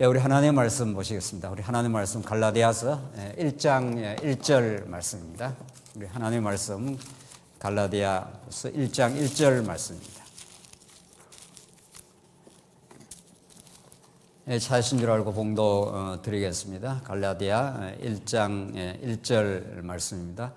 예, 우리 하나님의 말씀 보시겠습니다. 우리 하나님의 말씀 갈라디아서 1장 1절 말씀입니다. 우리 하나님의 말씀 갈라디아서 1장 1절 말씀입니다. 예, 찾으신 줄 알고 봉독 드리겠습니다. 갈라디아 1장 1절 말씀입니다.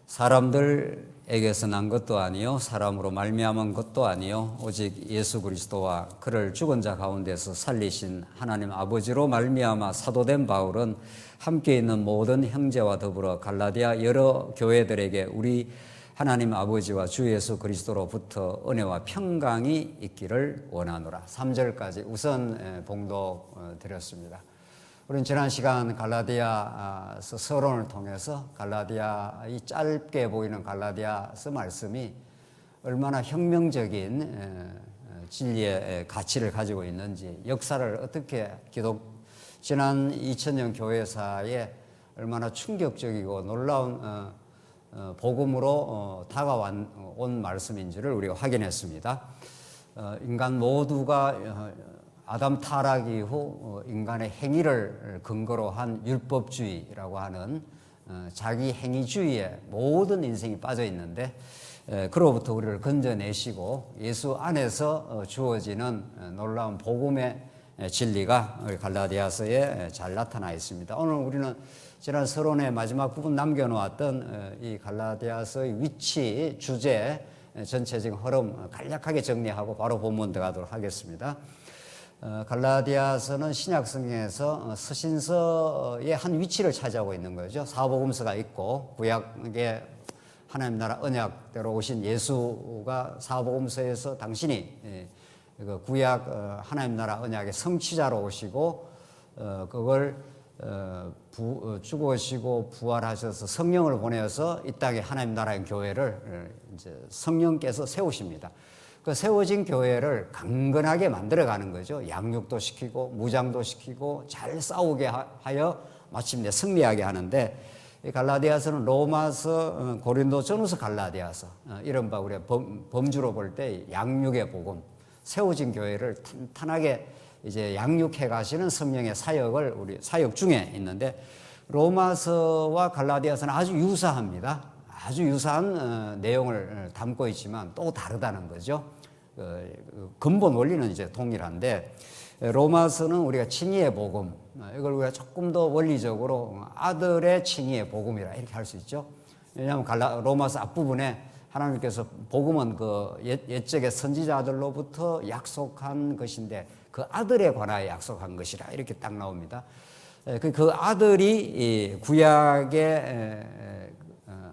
사람들에게서 난 것도 아니요 사람으로 말미암은 것도 아니요 오직 예수 그리스도와 그를 죽은 자 가운데서 살리신 하나님 아버지로 말미암아 사도된 바울은 함께 있는 모든 형제와 더불어 갈라디아 여러 교회들에게 우리 하나님 아버지와 주 예수 그리스도로부터 은혜와 평강이 있기를 원하노라. 3절까지 우선 봉독 드렸습니다. 우리는 지난 시간 갈라디아서 서론을 통해서 갈라디아, 이 짧게 보이는 갈라디아서 말씀이 얼마나 혁명적인 진리의 가치를 가지고 있는지, 역사를 어떻게 지난 2000년 교회사에 얼마나 충격적이고 놀라운 복음으로 다가온 말씀인지를 우리가 확인했습니다. 인간 모두가 아담 타락 이후 인간의 행위를 근거로 한 율법주의라고 하는 자기 행위주의에 모든 인생이 빠져 있는데, 그로부터 우리를 건져내시고 예수 안에서 주어지는 놀라운 복음의 진리가 우리 갈라디아서에 잘 나타나 있습니다. 오늘 우리는 지난 서론의 마지막 부분 남겨놓았던 이 갈라디아서의 위치, 주제, 전체적인 흐름 간략하게 정리하고 바로 본문 들어가도록 하겠습니다. 갈라디아서는 신약 성경에서 서신서의 한 위치를 차지하고 있는 거죠. 사복음서가 있고 구약의 하나님 나라 언약대로 오신 예수가 사복음서에서 당신이 구약 하나님 나라 언약의 성취자로 오시고 그걸 죽으시고 부활하셔서 성령을 보내어서 이 땅에 하나님 나라의 교회를 이제 성령께서 세우십니다. 그 세워진 교회를 강건하게 만들어가는 거죠. 양육도 시키고 무장도 시키고 잘 싸우게 하여 마침내 승리하게 하는데, 이 갈라디아서는 로마서, 고린도전후서, 갈라디아서, 이른바 우리가 범주로 볼 때 양육의 복음, 세워진 교회를 탄탄하게 이제 양육해 가시는 성령의 사역을 우리 사역 중에 있는데, 로마서와 갈라디아서는 아주 유사합니다. 아주 유사한 내용을 담고 있지만 또 다르다는 거죠. 근본 원리는 이제 동일한데, 로마서는 우리가 칭의의 복음, 이걸 우리가 조금 더 원리적으로 아들의 칭의의 복음이라 이렇게 할 수 있죠. 왜냐하면 로마서 앞부분에 하나님께서 복음은 그 옛적의 선지자들로부터 약속한 것인데 그 아들에 관하여 약속한 것이라 이렇게 딱 나옵니다. 그 아들이 구약의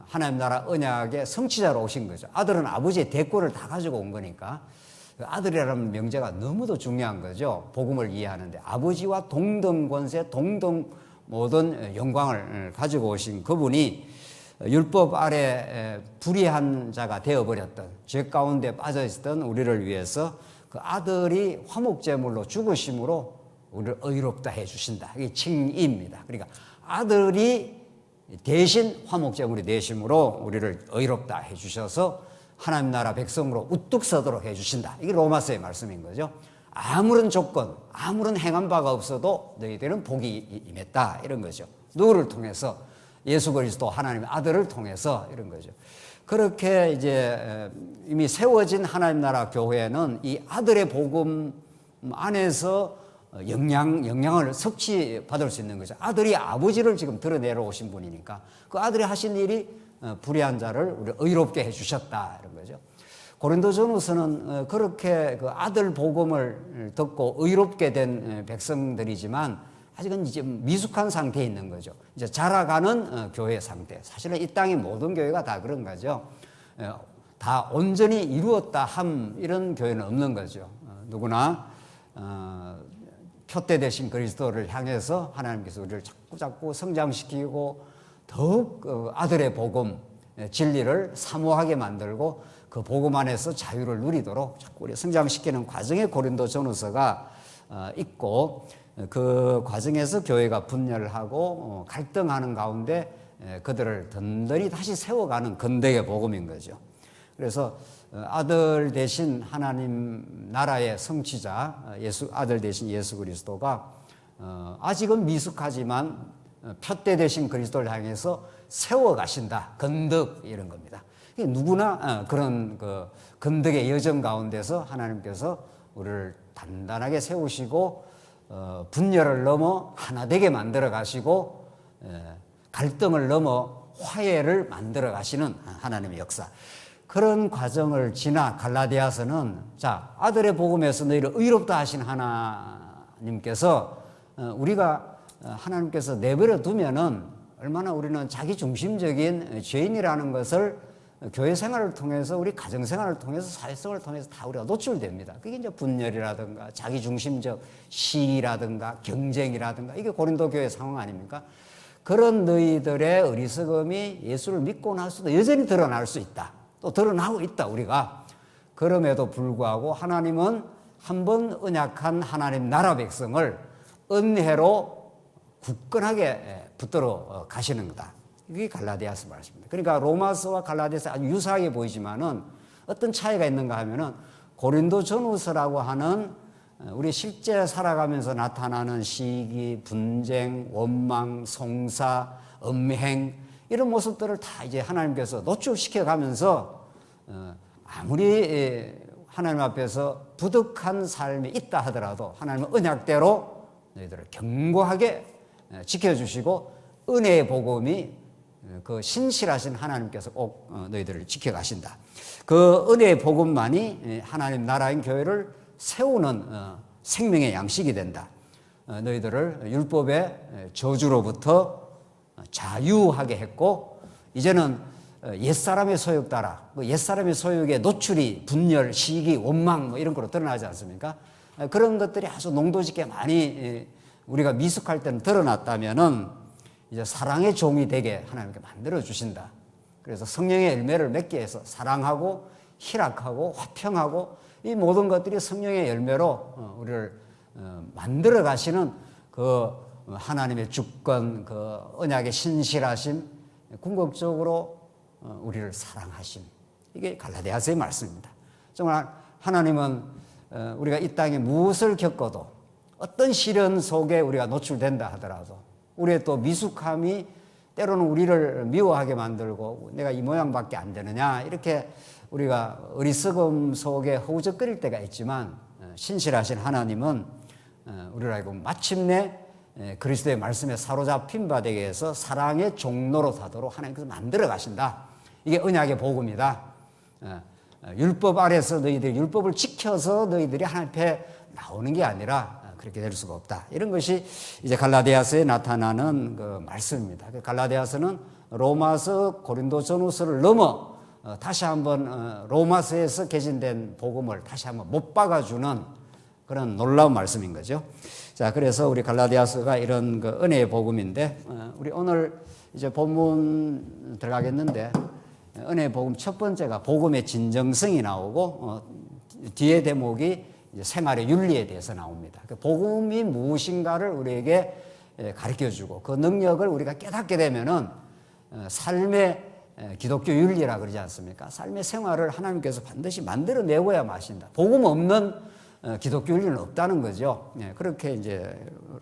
하나님 나라 언약의 성취자로 오신 거죠. 아들은 아버지의 대권을 다 가지고 온 거니까 아들이라는 명제가 너무도 중요한 거죠. 복음을 이해하는데 아버지와 동등 권세, 동등 모든 영광을 가지고 오신 그분이 율법 아래 불의한 자가 되어버렸던, 죄 가운데 빠져 있었던 우리를 위해서 그 아들이 화목제물로 죽으심으로 우리를 의롭다 해주신다. 이게 칭의입니다. 그러니까 아들이 대신 화목제물이 되심으로 우리를 의롭다 해주셔서 하나님 나라 백성으로 우뚝 서도록 해주신다. 이게 로마서의 말씀인 거죠. 아무런 조건, 아무런 행한 바가 없어도 너희들은 복이 임했다, 이런 거죠. 누구를 통해서? 예수 그리스도 하나님의 아들을 통해서, 이런 거죠. 그렇게 이제 이미 세워진 하나님 나라 교회는 이 아들의 복음 안에서 영향을 섭취받을 수 있는 거죠. 아들이 아버지를 지금 드러내러 오신 분이니까 그 아들이 하신 일이 불의한 자를 우리 의롭게 해주셨다, 이런 거죠. 고린도전후서는 그렇게 그 아들 복음을 듣고 의롭게 된 백성들이지만 아직은 이제 미숙한 상태에 있는 거죠. 이제 자라가는 교회 상태. 사실은 이 땅의 모든 교회가 다 그런 거죠. 다 온전히 이루었다 함, 이런 교회는 없는 거죠. 누구나 표대 되신 그리스도를 향해서 하나님께서 우리를 자꾸 성장시키고 더욱 아들의 복음, 진리를 사모하게 만들고 그 복음 안에서 자유를 누리도록 자꾸 우리 성장시키는 과정에 고린도전후서가 있고, 그 과정에서 교회가 분열하고 갈등하는 가운데 그들을 든든히 다시 세워가는 건대의 복음인 거죠. 그래서 아들 대신 하나님 나라의 성취자, 아들 대신 예수 그리스도가 아직은 미숙하지만 표대 되신 그리스도를 향해서 세워가신다. 건덕 이런 겁니다. 누구나 그런 그 건덕의 여정 가운데서 하나님께서 우리를 단단하게 세우시고 분열을 넘어 하나 되게 만들어 가시고 갈등을 넘어 화해를 만들어 가시는 하나님의 역사. 그런 과정을 지나 갈라디아서는 자, 아들의 복음에서 너희를 의롭다 하신 하나님께서 우리가 하나님께서 내버려 두면은 얼마나 우리는 자기 중심적인 죄인이라는 것을 교회 생활을 통해서 우리 가정 생활을 통해서 사회성을 통해서 다 우리가 노출됩니다. 그게 이제 분열이라든가 자기 중심적 시기라든가 경쟁이라든가 이게 고린도 교회 상황 아닙니까? 그런 너희들의 어리석음이 예수를 믿고 나서도 여전히 드러날 수 있다. 또 드러나고 있다 우리가. 그럼에도 불구하고 하나님은 한번 언약한 하나님 나라 백성을 은혜로 굳건하게 붙들어 가시는 거다. 이게 갈라디아서 말씀입니다. 그러니까 로마서와 갈라디아서 아주 유사하게 보이지만은 어떤 차이가 있는가 하면은 고린도 전후서라고 하는 우리 실제 살아가면서 나타나는 시기, 분쟁, 원망, 송사, 음행 이런 모습들을 다 이제 하나님께서 노출시켜 가면서 아무리 하나님 앞에서 부득한 삶이 있다 하더라도 하나님은 언약대로 너희들을 견고하게 지켜주시고 은혜의 복음이 그 신실하신 하나님께서 꼭 너희들을 지켜가신다. 그 은혜의 복음만이 하나님 나라인 교회를 세우는 생명의 양식이 된다. 너희들을 율법의 저주로부터 자유하게 했고 이제는 옛사람의 소욕 따라 옛사람의 소욕에 노출이 분열, 시기, 원망 뭐 이런 거로 드러나지 않습니까? 그런 것들이 아주 농도짓게 많이 우리가 미숙할 때는 드러났다면은 이제 사랑의 종이 되게 하나님께 만들어 주신다. 그래서 성령의 열매를 맺게 해서 사랑하고 희락하고 화평하고 이 모든 것들이 성령의 열매로 우리를 만들어 가시는 그 하나님의 주권, 그 언약의 신실하심, 궁극적으로 우리를 사랑하심. 이게 갈라디아서의 말씀입니다. 정말 하나님은 우리가 이 땅에 무엇을 겪어도 어떤 시련 속에 우리가 노출된다 하더라도 우리의 또 미숙함이 때로는 우리를 미워하게 만들고 내가 이 모양밖에 안 되느냐 이렇게 우리가 어리석음 속에 허우적거릴 때가 있지만 신실하신 하나님은 우리를 알고 마침내 그리스도의 말씀에 사로잡힌 바 되게 해서 사랑의 종로로 타도록 하나님께서 만들어 가신다. 이게 언약의 복음이다. 율법 아래서 너희들이 율법을 지켜서 너희들이 하나님 앞에 나오는 게 아니라 그렇게 될 수가 없다. 이런 것이 이제 갈라디아서에 나타나는 그 말씀입니다. 갈라디아서는 로마서, 고린도 전후서를 넘어 다시 한번 로마서에서 개진된 복음을 다시 한번 못 박아주는 그런 놀라운 말씀인 거죠. 자, 그래서 우리 갈라디아서가 이런 그 은혜의 복음인데 우리 오늘 이제 본문 들어가겠는데 은혜의 복음 첫 번째가 복음의 진정성이 나오고 뒤에 대목이 이제 생활의 윤리에 대해서 나옵니다. 복음이 무엇인가를 우리에게 가르쳐주고 그 능력을 우리가 깨닫게 되면은 삶의 기독교 윤리라 그러지 않습니까? 삶의 생활을 하나님께서 반드시 만들어내고야 마신다. 복음 없는 기독교 윤리는 없다는 거죠. 그렇게 이제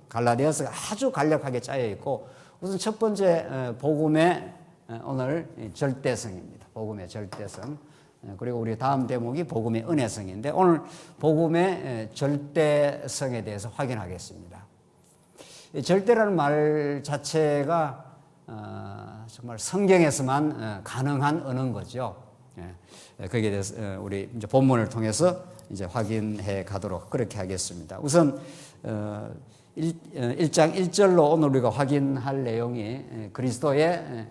갈라디아서가 아주 간략하게 짜여 있고 우선 첫 번째 복음의 오늘 절대성입니다. 복음의 절대성. 그리고 우리 다음 대목이 복음의 은혜성인데 오늘 복음의 절대성에 대해서 확인하겠습니다. 절대라는 말 자체가 정말 성경에서만 가능한 언어인 거죠. 거기에 대해서 우리 이제 본문을 통해서 이제 확인해 가도록 그렇게 하겠습니다. 우선 1장 1절로 오늘 우리가 확인할 내용이 그리스도의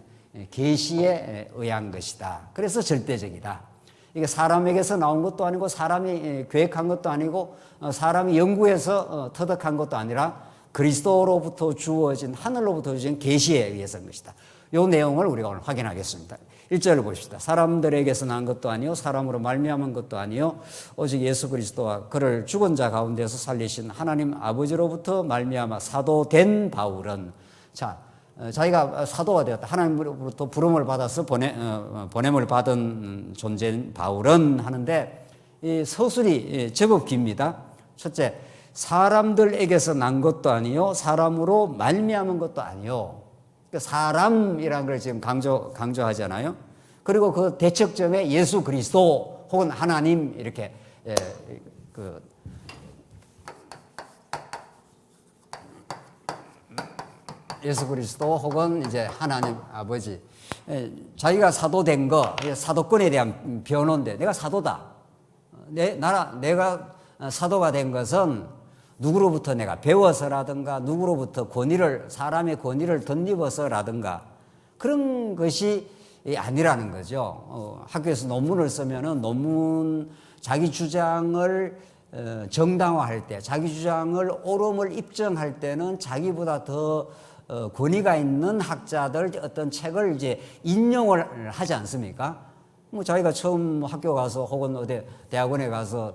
계시에 의한 것이다. 그래서 절대적이다. 이게 사람에게서 나온 것도 아니고 사람이 계획한 것도 아니고 사람이 연구해서 터득한 것도 아니라 그리스도로부터 주어진 하늘로부터 주어진 계시에 의해서인 것이다. 이 내용을 우리가 오늘 확인하겠습니다. 1절을 보십시다. 사람들에게서 난 것도 아니요 사람으로 말미암은 것도 아니요 오직 예수 그리스도와 그를 죽은 자 가운데서 살리신 하나님 아버지로부터 말미암아 사도된 바울은 자기가 사도가 되었다. 하나님으로부터 부름을 받아서 보냄을 받은 존재인 바울은 하는데 이 서술이 제법 깁니다. 첫째, 사람들에게서 난 것도 아니요 사람으로 말미암은 것도 아니요. 사람이라는 걸 지금 강조하잖아요. 그리고 그 대척점에 예수 그리스도 혹은 하나님 이렇게 예수 그리스도 혹은 이제 하나님 아버지, 자기가 사도된 거, 사도권에 대한 변호인데 내가 사도다. 내가 사도가 된 것은 누구로부터 내가 배워서라든가 누구로부터 사람의 권위를 덧입어서라든가 그런 것이 아니라는 거죠. 학교에서 논문을 쓰면은 자기 주장을 정당화할 때, 자기 주장을 옳음을 입증할 때는 자기보다 더 권위가 있는 학자들 어떤 책을 이제 인용을 하지 않습니까? 뭐 자기가 처음 학교 가서 혹은 어디 대학원에 가서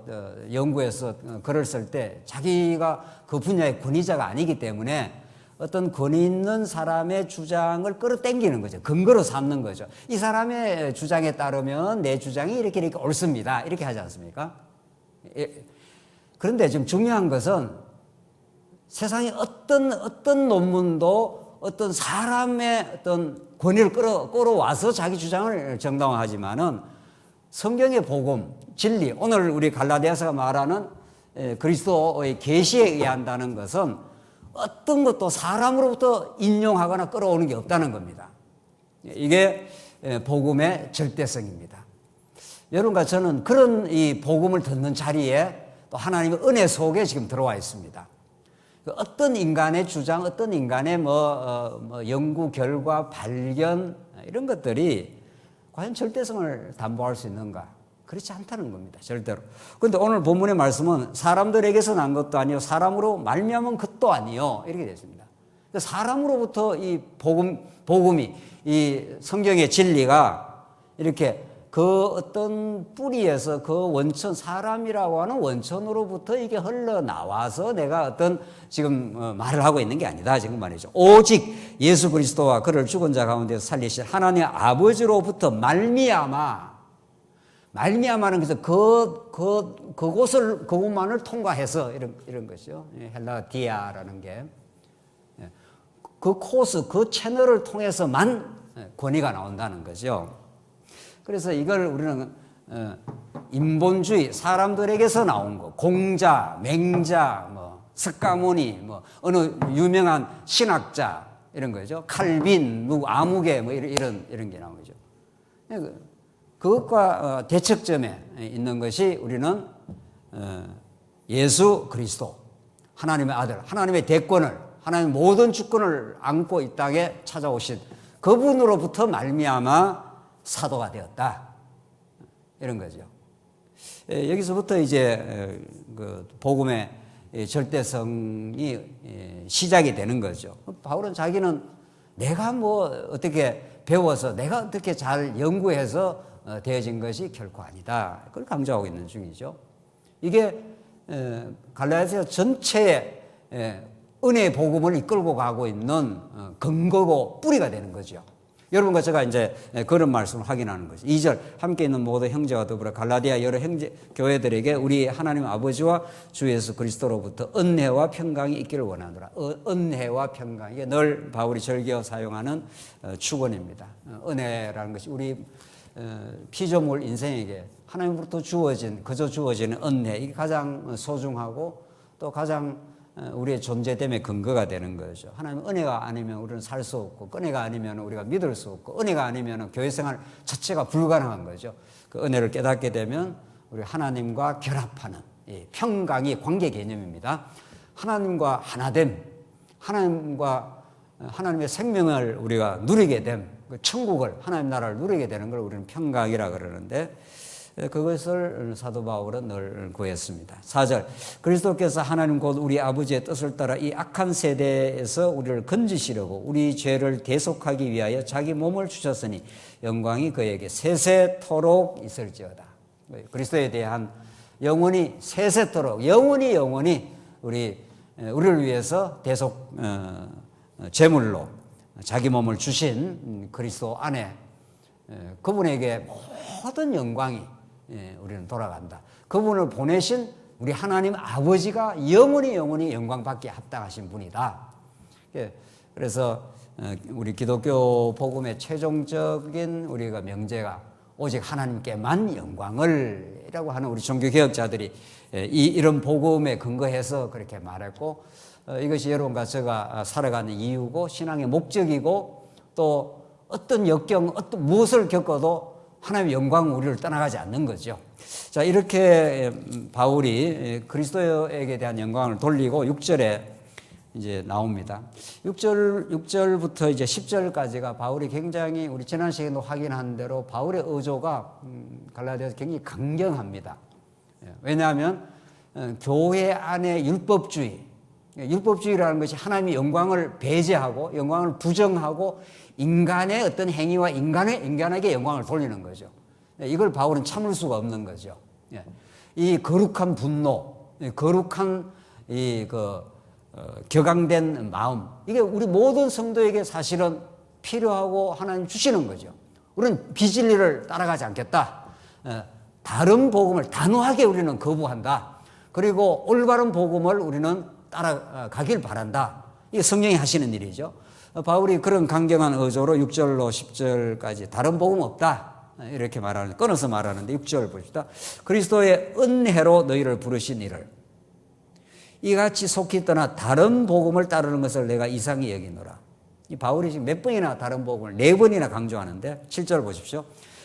연구해서 글을 쓸 때 자기가 그 분야의 권위자가 아니기 때문에 어떤 권위 있는 사람의 주장을 끌어당기는 거죠. 근거로 삼는 거죠. 이 사람의 주장에 따르면 내 주장이 이렇게 옳습니다. 이렇게 하지 않습니까? 그런데 지금 중요한 것은 세상에 어떤 논문도 어떤 사람의 어떤 권위를 끌어와서 자기 주장을 정당화하지만은 성경의 복음, 진리, 오늘 우리 갈라디아서가 말하는 그리스도의 계시에 의한다는 것은 어떤 것도 사람으로부터 인용하거나 끌어오는 게 없다는 겁니다. 이게 복음의 절대성입니다. 여러분과 저는 그런 이 복음을 듣는 자리에 또 하나님의 은혜 속에 지금 들어와 있습니다. 어떤 인간의 주장, 어떤 인간의 연구 결과, 발견 이런 것들이 과연 절대성을 담보할 수 있는가? 그렇지 않다는 겁니다. 절대로. 그런데 오늘 본문의 말씀은 사람들에게서 난 것도 아니요 사람으로 말미암은 것도 아니요 이렇게 되어 있습니다. 사람으로부터 이 복음이 이 성경의 진리가 이렇게 그 어떤 뿌리에서 그 원천, 사람이라고 하는 원천으로부터 이게 흘러나와서 내가 어떤 지금 말을 하고 있는 게 아니다. 지금 말이죠. 오직 예수 그리스도와 그를 죽은 자 가운데서 살리신 하나님 아버지로부터 말미암아는 그래서 그곳만을 통과해서 이런 것이죠. 헬라디아라는 게. 그 코스, 그 채널을 통해서만 권위가 나온다는 거죠. 그래서 이걸 우리는 인본주의, 사람들에게서 나온 거, 공자, 맹자, 석가모니, 어느 유명한 신학자 이런 거죠. 칼빈, 아무개 이런 게 나오죠. 그것과 대척점에 있는 것이 우리는 예수 그리스도, 하나님의 아들, 하나님의 대권을, 하나님의 모든 주권을 안고 이 땅에 찾아오신 그분으로부터 말미암아 사도가 되었다. 이런 거죠. 여기서부터 이제 그 복음의 절대성이 시작이 되는 거죠. 바울은 자기는 내가 어떻게 배워서 내가 어떻게 잘 연구해서 되어진 것이 결코 아니다. 그걸 강조하고 있는 중이죠. 이게 갈라디아 전체의 은혜의 복음을 이끌고 가고 있는 근거고 뿌리가 되는 거죠. 여러분과 제가 이제 그런 말씀을 확인하는 거죠. 2절 함께 있는 모든 형제와 더불어 갈라디아 여러 형제 교회들에게 우리 하나님 아버지와 주 예수 그리스도로부터 은혜와 평강이 있기를 원하노라. 은혜와 평강, 이게 늘 바울이 즐겨 사용하는 축원입니다. 은혜라는 것이 우리 피조물 인생에게 하나님으로부터 그저 주어지는 은혜, 이게 가장 소중하고 또 가장 우리의 존재됨의 근거가 되는 거죠. 하나님 은혜가 아니면 우리는 살 수 없고, 은혜가 아니면 우리가 믿을 수 없고, 은혜가 아니면 교회 생활 자체가 불가능한 거죠. 그 은혜를 깨닫게 되면 우리 하나님과 결합하는 평강이 관계 개념입니다. 하나님과 하나됨, 하나님의 생명을 우리가 누리게 됨, 그 천국을, 하나님 나라를 누리게 되는 걸 우리는 평강이라 그러는데, 그것을 사도 바울은 늘 구했습니다. 4절 그리스도께서 하나님 곧 우리 아버지의 뜻을 따라 이 악한 세대에서 우리를 건지시려고 우리 죄를 대속하기 위하여 자기 몸을 주셨으니 영광이 그에게 세세토록 있을지어다. 그리스도에 대한 영원히 세세토록 영원히 우리를 위해서 대속 제물로 자기 몸을 주신 그리스도 안에 그분에게 모든 영광이 우리는 돌아간다. 그분을 보내신 우리 하나님 아버지가 영원히 영광받기에 합당하신 분이다. 그래서 우리 기독교 복음의 최종적인 우리가 명제가 오직 하나님께만 영광을 이라고 하는 우리 종교개혁자들이 이런 복음에 근거해서 그렇게 말했고, 이것이 여러분과 제가 살아가는 이유고 신앙의 목적이고, 또 어떤 역경, 어떤 무엇을 겪어도 하나님의 영광은 우리를 떠나가지 않는 거죠. 자, 이렇게 바울이 그리스도에게 대한 영광을 돌리고 6절에 이제 나옵니다. 6절부터 이제 10절까지가 바울이 굉장히 우리 지난 시간에도 확인한 대로 바울의 어조가 갈라디아서 굉장히 강경합니다. 왜냐하면 교회 안에 율법주의라는 것이 하나님의 영광을 배제하고 영광을 부정하고 인간의 어떤 행위와 인간에게 영광을 돌리는 거죠. 이걸 바울은 참을 수가 없는 거죠. 이 거룩한 분노, 거룩한 격앙된 마음, 이게 우리 모든 성도에게 사실은 필요하고 하나님 주시는 거죠. 우리는 비진리를 따라가지 않겠다. 다른 복음을 단호하게 우리는 거부한다. 그리고 올바른 복음을 우리는 따라가길 바란다. 이게 성령이 하시는 일이죠. 바울이 그런 강경한 어조로 6절로 10절까지 다른 복음 없다. 이렇게 말하는, 끊어서 말하는데 6절 봅시다. 그리스도의 은혜로 너희를 부르신 이를 이같이 속히 떠나 다른 복음을 따르는 것을 내가 이상히 여기노라. 이 바울이 지금 몇 번이나 다른 복음을 4번이나 강조하는데 7절 보십시오.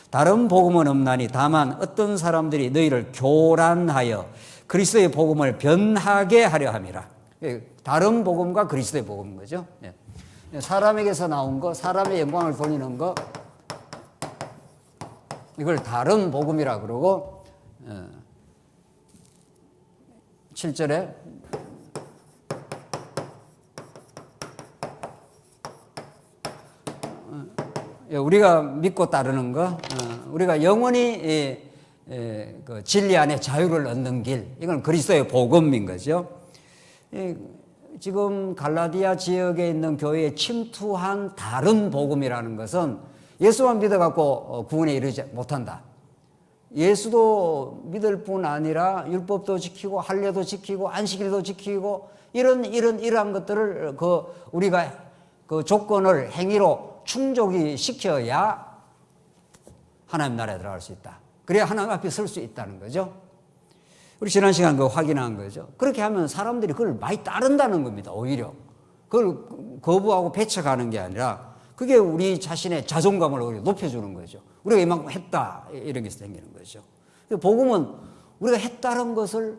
다른 복음은 없나니 다만 어떤 사람들이 너희를 교란하여 그리스도의 복음을 변하게 하려 함이라. 다른 복음과 그리스도의 복음인 거죠. 사람에게서 나온 거, 사람의 영광을 돌리는 거, 이걸 다른 복음이라 그러고, 7절에 우리가 믿고 따르는 거, 우리가 영원히 그 진리 안에 자유를 얻는 길, 이건 그리스도의 복음인 거죠. 지금 갈라디아 지역에 있는 교회에 침투한 다른 복음이라는 것은 예수만 믿어갖고 구원에 이르지 못한다. 예수도 믿을 뿐 아니라 율법도 지키고 할례도 지키고 안식일도 지키고 이러한 것들을 우리가 그 조건을 행위로 충족이 시켜야 하나님 나라에 들어갈 수 있다. 그래야 하나님 앞에 설 수 있다는 거죠. 우리 지난 시간 그거 확인한 거죠. 그렇게 하면 사람들이 그걸 많이 따른다는 겁니다. 오히려 그걸 거부하고 배척하는 게 아니라 그게 우리 자신의 자존감을 높여주는 거죠. 우리가 이만큼 했다, 이런 게 생기는 거죠. 복음은 우리가 했다는 것을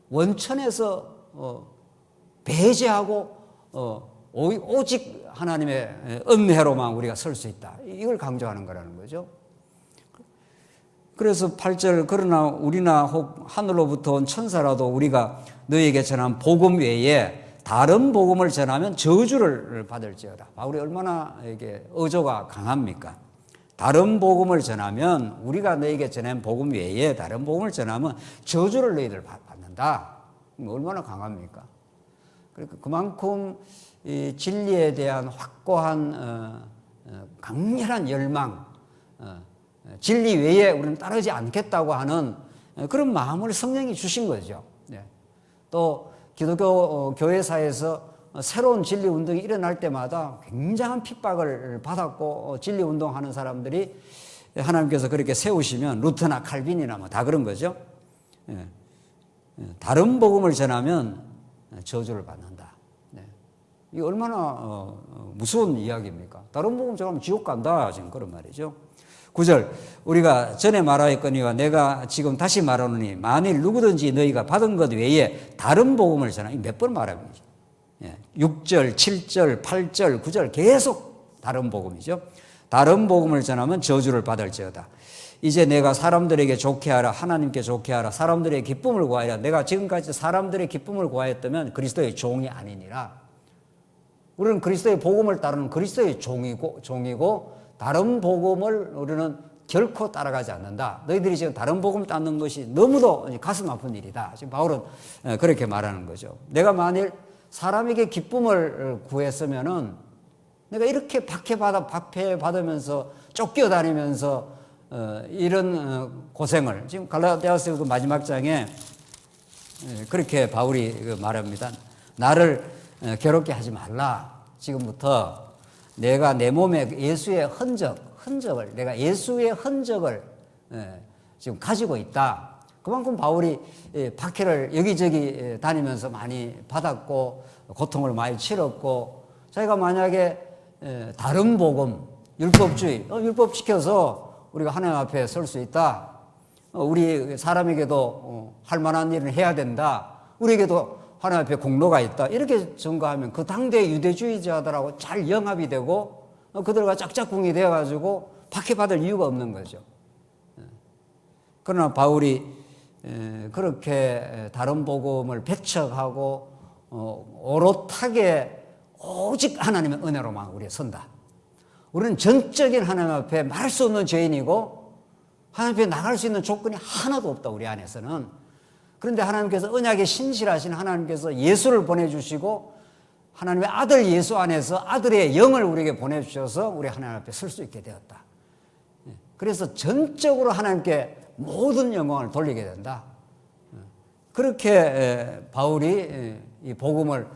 원천에서 배제하고 오직 하나님의 은혜로만 우리가 설 수 있다, 이걸 강조하는 거라는 거죠. 그래서 8절, 그러나 우리나 혹 하늘로부터 온 천사라도 우리가 너희에게 전한 복음 외에 다른 복음을 전하면 저주를 받을지어다. 바울이 얼마나 이게 어조가 강합니까? 다른 복음을 전하면, 우리가 너희에게 전한 복음 외에 다른 복음을 전하면 저주를 너희들 받는다. 얼마나 강합니까? 그러니까 그만큼 이 진리에 대한 확고한 강렬한 열망, 진리 외에 우리는 따르지 않겠다고 하는 그런 마음을 성령이 주신 거죠. 또 기독교 교회사에서 새로운 진리 운동이 일어날 때마다 굉장한 핍박을 받았고, 진리 운동하는 사람들이 하나님께서 그렇게 세우시면 루터나 칼빈이나 뭐 다 그런 거죠. 다른 복음을 전하면 저주를 받는다. 이게 얼마나 무서운 이야기입니까? 다른 복음 전하면 지옥 간다, 지금 그런 말이죠. 9절, 우리가 전에 말하였거니와 내가 지금 다시 말하노니 만일 누구든지 너희가 받은 것 외에 다른 복음을 전하, 몇 번 말합니다. 6절, 7절, 8절, 9절 계속 다른 복음이죠. 다른 복음을 전하면 저주를 받을지어다. 이제 내가 사람들에게 좋게 하라, 하나님께 좋게 하라, 사람들의 기쁨을 구하라. 내가 지금까지 사람들의 기쁨을 구하였다면 그리스도의 종이 아니니라. 우리는 그리스도의 복음을 따르는 그리스도의 종이고 다른 복음을 우리는 결코 따라가지 않는다. 너희들이 지금 다른 복음 따는 것이 너무도 가슴 아픈 일이다. 지금 바울은 그렇게 말하는 거죠. 내가 만일 사람에게 기쁨을 구했으면은 내가 이렇게 박해받으면서 쫓겨다니면서 이런 고생을, 지금 갈라디아서 마지막 장에 그렇게 바울이 말합니다. 나를 괴롭게 하지 말라. 지금부터 내가 내 몸에 예수의 흔적을 내가 예수의 흔적을 지금 가지고 있다. 그만큼 바울이 박해를 여기저기 다니면서 많이 받았고 고통을 많이 치렀고, 자기가 만약에 다른 복음, 율법주의, 율법 지켜서 우리가 하나님 앞에 설 수 있다. 우리 사람에게도 할 만한 일을 해야 된다. 우리에게도 하나님 앞에 공로가 있다. 이렇게 전가하면 그 당대 유대주의자들하고 잘 영합이 되고 그들과 짝짝꿍이 되어가지고 박해받을 이유가 없는 거죠. 그러나 바울이 그렇게 다른 복음을 배척하고 오롯하게 오직 하나님의 은혜로만 우리가 선다. 우리는 전적인 하나님 앞에 말할 수 없는 죄인이고 하나님 앞에 나갈 수 있는 조건이 하나도 없다, 우리 안에서는. 그런데 하나님께서 언약에 신실하신 하나님께서 예수를 보내주시고 하나님의 아들 예수 안에서 아들의 영을 우리에게 보내주셔서 우리 하나님 앞에 설 수 있게 되었다. 그래서 전적으로 하나님께 모든 영광을 돌리게 된다. 그렇게 바울이 이 복음을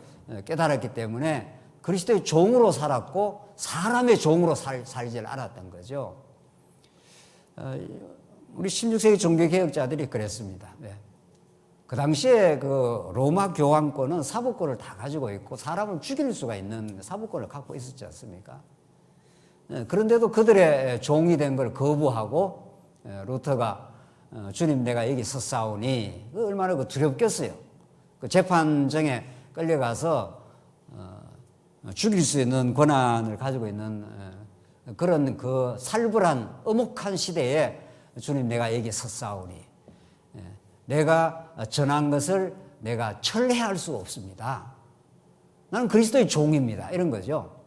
깨달았기 때문에 그리스도의 종으로 살았고 사람의 종으로 살지를 않았던 거죠. 우리 16세기 종교개혁자들이 그랬습니다. 그 당시에 그 로마 교황권은 사법권을 다 가지고 있고 사람을 죽일 수가 있는 사법권을 갖고 있었지 않습니까? 그런데도 그들의 종이 된 걸 거부하고 루터가 주님 내가 여기 섰사오니 얼마나 두렵겠어요. 그 재판정에 끌려가서 죽일 수 있는 권한을 가지고 있는 그런 그 살벌한 엄혹한 시대에 주님 내가 여기 섰사오니 내가 전한 것을 내가 철회할 수 없습니다. 나는 그리스도의 종입니다. 이런 거죠.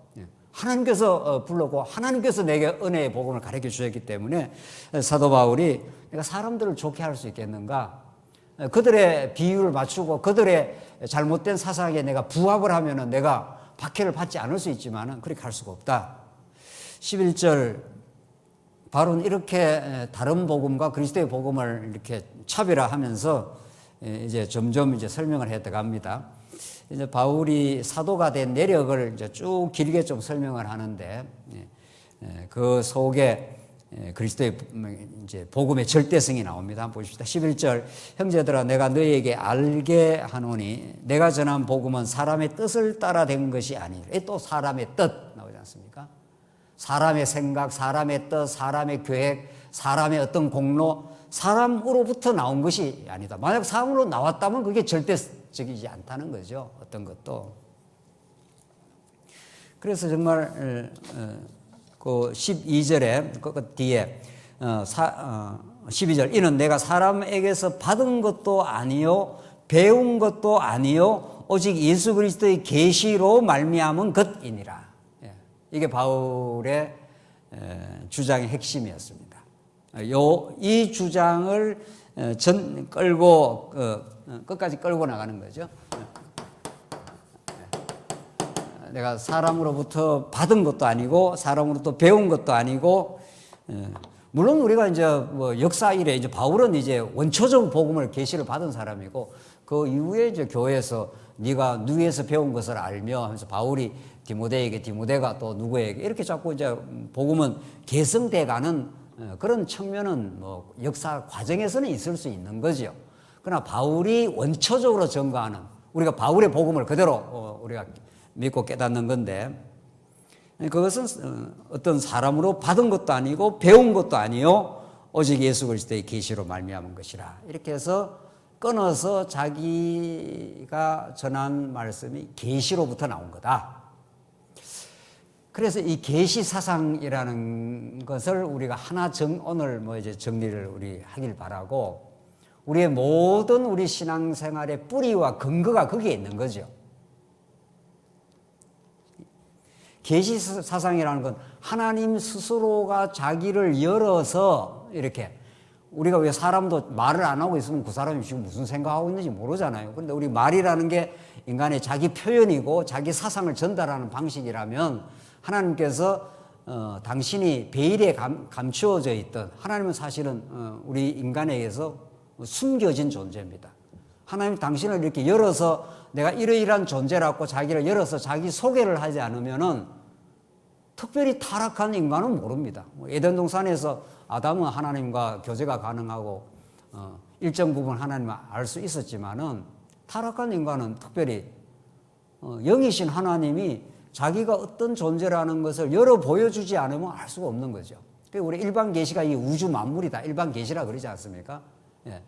하나님께서 불렀고 하나님께서 내게 은혜의 복음을 가르쳐 주셨기 때문에 사도 바울이 내가 사람들을 좋게 할 수 있겠는가? 그들의 비유를 맞추고 그들의 잘못된 사상에 내가 부합을 하면은 내가 박해를 받지 않을 수 있지만은 그렇게 할 수가 없다. 11절 바로는 이렇게 다른 복음과 그리스도의 복음을 이렇게 차별화하면서 이제 점점 이제 설명을 해 들어갑니다. 이제 바울이 사도가 된 내력을 이제 쭉 길게 좀 설명을 하는데 그 속에 그리스도의 이제 복음의 절대성이 나옵니다. 한번 보십시다. 11절 형제들아 내가 너희에게 알게 하노니 내가 전한 복음은 사람의 뜻을 따라 된 것이 아니라 또 사람의 뜻 나오지 않습니까? 사람의 생각, 사람의 뜻, 사람의 계획, 사람의 어떤 공로, 사람으로부터 나온 것이 아니다. 만약 사람으로 나왔다면 그게 절대적이지 않다는 거죠. 어떤 것도. 그래서 정말 그 12절에 그 뒤에 12절 이는 내가 사람에게서 받은 것도 아니요 배운 것도 아니요 오직 예수 그리스도의 계시로 말미암은 것이니라. 이게 바울의 주장의 핵심이었습니다. 이 주장을 끌고 끝까지 끌고 나가는 거죠. 내가 사람으로부터 받은 것도 아니고 사람으로부터 배운 것도 아니고, 물론 우리가 이제 뭐 역사 이래 이제 바울은 이제 원초적 복음을 계시를 받은 사람이고 그 이후에 이제 교회에서 네가 누구에서 배운 것을 알며 하면서 바울이 디모데에게 디모데가 또 누구에게 이렇게 자꾸 이제 복음은 계승돼가는 그런 측면은 뭐 역사 과정에서는 있을 수 있는 거죠. 그러나 바울이 원초적으로 전가하는 우리가 바울의 복음을 그대로 우리가 믿고 깨닫는 건데 그것은 어떤 사람으로 받은 것도 아니고 배운 것도 아니요 오직 예수 그리스도의 계시로 말미암은 것이라. 이렇게 해서 끊어서 자기가 전한 말씀이 계시로부터 나온 거다. 그래서 이 계시 사상이라는 것을 우리가 하나 오늘 뭐 이제 정리를 우리 하길 바라고, 우리의 모든 우리 신앙생활의 뿌리와 근거가 거기에 있는 거죠. 계시 사상이라는 건 하나님 스스로가 자기를 열어서 이렇게, 우리가 왜 사람도 말을 안 하고 있으면 그 사람이 지금 무슨 생각하고 있는지 모르잖아요. 그런데 우리 말이라는 게 인간의 자기 표현이고 자기 사상을 전달하는 방식이라면 하나님께서 당신이 베일에 감추어져 있던, 하나님은 사실은 우리 인간에게서 숨겨진 존재입니다. 하나님 당신을 이렇게 열어서 내가 이러이러한 존재라고 자기를 열어서 자기 소개를 하지 않으면은 특별히 타락한 인간은 모릅니다. 에덴 동산에서 아담은 하나님과 교제가 가능하고 일정 부분 하나님을 알 수 있었지만은 타락한 인간은 특별히 영이신 하나님이 자기가 어떤 존재라는 것을 열어 보여주지 않으면 알 수가 없는 거죠. 우리 일반 계시가 이 우주 만물이다. 일반 계시라 그러지 않습니까? 예.